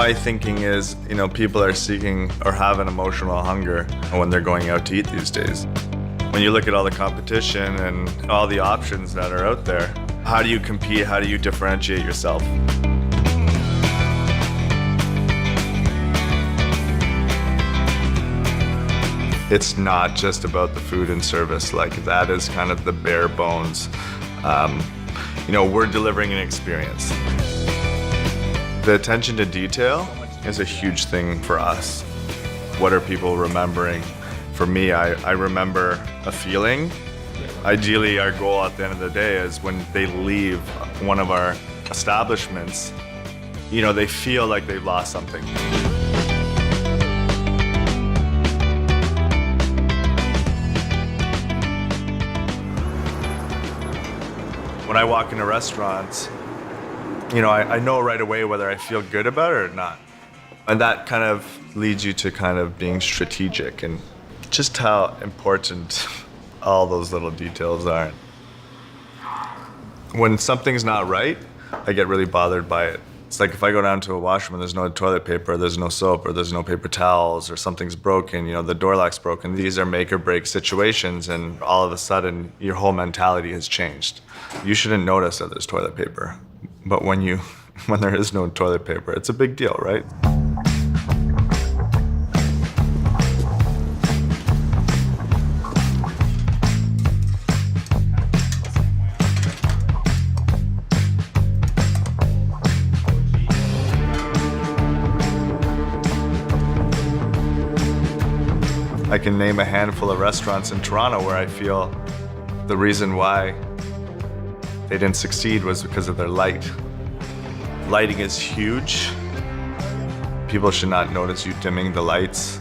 My thinking is, people are seeking or have an emotional hunger when they're going out to eat these days. When you look at all the competition and all the options that are out there, how do you compete? How do you differentiate yourself? It's not just about the food and service. Like, that is kind of the bare bones. We're delivering an experience. The attention to detail is a huge thing for us. What are people remembering? For me, I remember a feeling. Ideally, our goal at the end of the day is when they leave one of our establishments, they feel like they've lost something. When I walk into restaurants, I know right away whether I feel good about it or not. And that kind of leads you to kind of being strategic and just how important all those little details are. When something's not right, I get really bothered by it. It's like if I go down to a washroom and there's no toilet paper, there's no soap, or there's no paper towels, or something's broken, the door lock's broken. These are make or break situations, and all of a sudden, your whole mentality has changed. You shouldn't notice that there's toilet paper, but when there is no toilet paper, it's a big deal, right? I can name a handful of restaurants in Toronto where I feel the reason why they didn't succeed was because of their light. Lighting is huge. People should not notice you dimming the lights.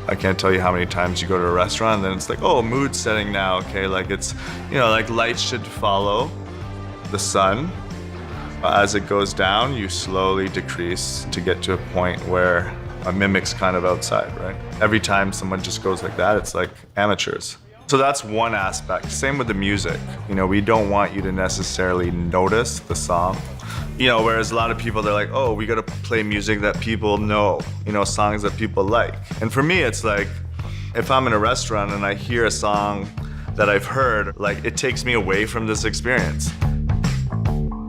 I can't tell you how many times you go to a restaurant and then it's like, oh, mood setting now, okay? Like it's, like lights should follow the sun. As it goes down, you slowly decrease to get to a point where a mimic's kind of outside, right? Every time someone just goes like that, it's like amateurs. So that's one aspect. Same with the music. We don't want you to necessarily notice the song. Whereas a lot of people, they're like, oh, we gotta play music that people know, songs that people like. And for me, it's like, if I'm in a restaurant and I hear a song that I've heard, like, it takes me away from this experience.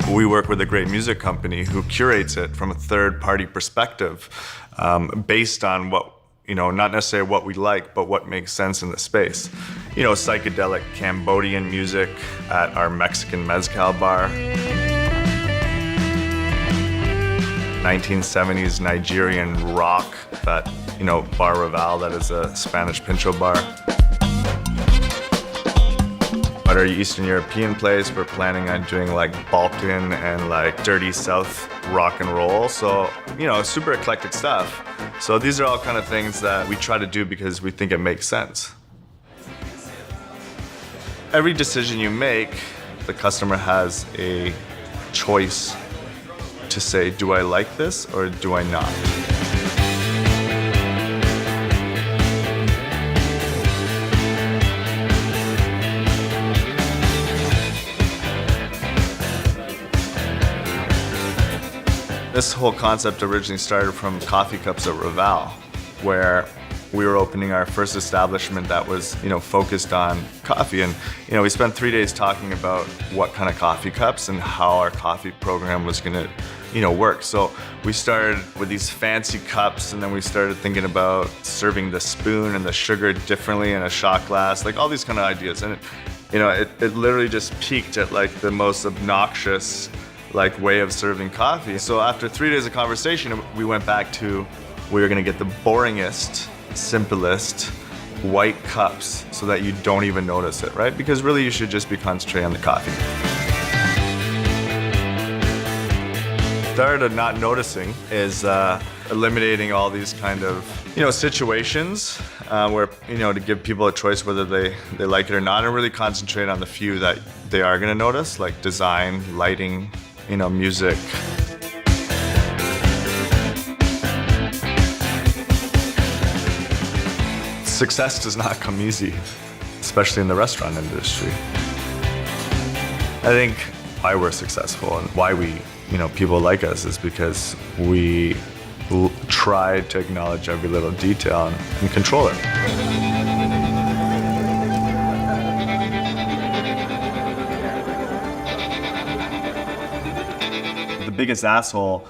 We work with a great music company who curates it from a third-party perspective, based on what, not necessarily what we like, but what makes sense in the space. Psychedelic Cambodian music at our Mexican mezcal bar. 1970s Nigerian rock at, Bar Raval, that is a Spanish pincho bar. At our Eastern European place, we're planning on doing like Balkan and like Dirty South rock and roll. So, super eclectic stuff. So these are all kind of things that we try to do because we think it makes sense. Every decision you make, the customer has a choice to say, do I like this or do I not? This whole concept originally started from Coffee Cups at Raval, where we were opening our first establishment that was, focused on coffee. And, we spent 3 days talking about what kind of coffee cups and how our coffee program was gonna, work. So we started with these fancy cups, and then we started thinking about serving the spoon and the sugar differently in a shot glass, like all these kind of ideas. And it literally just peaked at like the most obnoxious way of serving coffee. So after 3 days of conversation, we went back to, we were gonna get the boringest, simplest white cups so that you don't even notice it, right? Because really you should just be concentrating on the coffee. The art of not noticing is eliminating all these kind of, situations where, to give people a choice whether they like it or not, and really concentrate on the few that they are gonna notice, like design, lighting, music. Success does not come easy, especially in the restaurant industry. I think why we're successful and why we, people like us is because we try to acknowledge every little detail and control it. The biggest asshole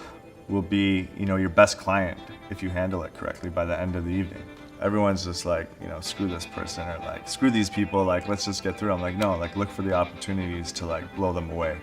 will be, your best client if you handle it correctly by the end of the evening. Everyone's just like, screw this person, or like, screw these people, like, let's just get through. I'm like, no, like, look for the opportunities to like blow them away.